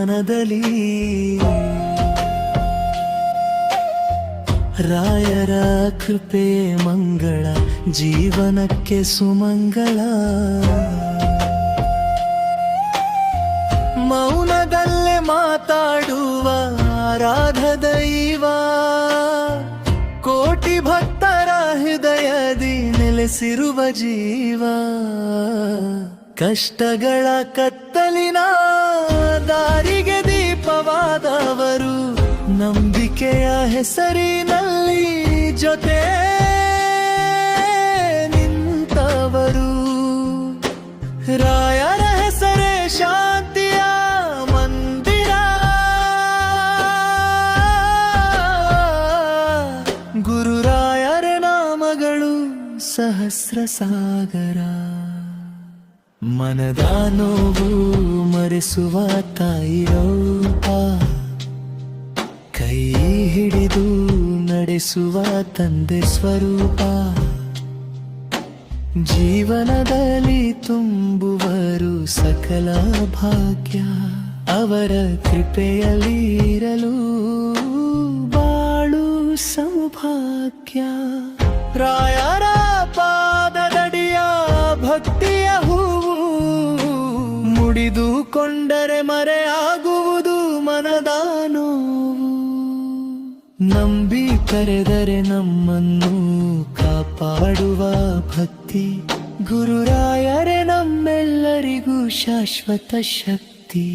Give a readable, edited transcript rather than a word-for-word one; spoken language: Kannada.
ಮನದಲ್ಲಿ ರಾಯರ ಕೃಪೆ ಮಂಗಳ ಜೀವನಕ್ಕೆ ಸುಮಂಗಳ ಮೌನದಲ್ಲೇ ಮಾತಾಡುವ ಆರಾಧ ದೈವ ಕೋಟಿ ಭಕ್ತರ ಹೃದಯದಿ ನೆಲೆಸಿರುವ ಜೀವ ಕಷ್ಟಗಳ ಕತ್ತಲಿನ ದಾರಿಗೆ ದೀಪವಾದವರು ನಂಬಿಕೆಯ ಹೆಸರಿನಲ್ಲಿ ಜೊತೆ ನಿಂತವರು ರಾಯರ ಹೆಸರೇ ಶಾಂತಿಯ ಮಂದಿರ ಗುರುರಾಯರ ನಾಮಗಳು ಸಹಸ್ರ ಸಾಗರ ಮನದ ನೋವು ಮರೆಸುವ ತಾಯಿರೂಪ ಕೈ ಹಿಡಿದು ನಡೆಸುವ ತಂದೆ ಸ್ವರೂಪ ಜೀವನದಲ್ಲಿ ತುಂಬುವರು ಸಕಲ ಭಾಗ್ಯ ಅವರ ಕೃಪೆಯಲ್ಲಿ ಇರಲು ಬಾಳು ಸೌಭಾಗ್ಯ ರಾಯರ ಪಾದದಡಿಯ ಭಕ್ತಿಯ ಹೂವು ಮುಡಿದುಕೊಂಡರೆ ಮರೆಯಾಗುವುದು ಮನದ ನೋವು ನಂಬಿ ಕರೆದರೆ ನಮ್ಮನ್ನು ಕಾಪಾಡುವ ಭಕ್ತಿ ಗುರುರಾಯರೇ ನಮ್ಮೆಲ್ಲರಿಗೂ ಶಾಶ್ವತ ಶಕ್ತಿ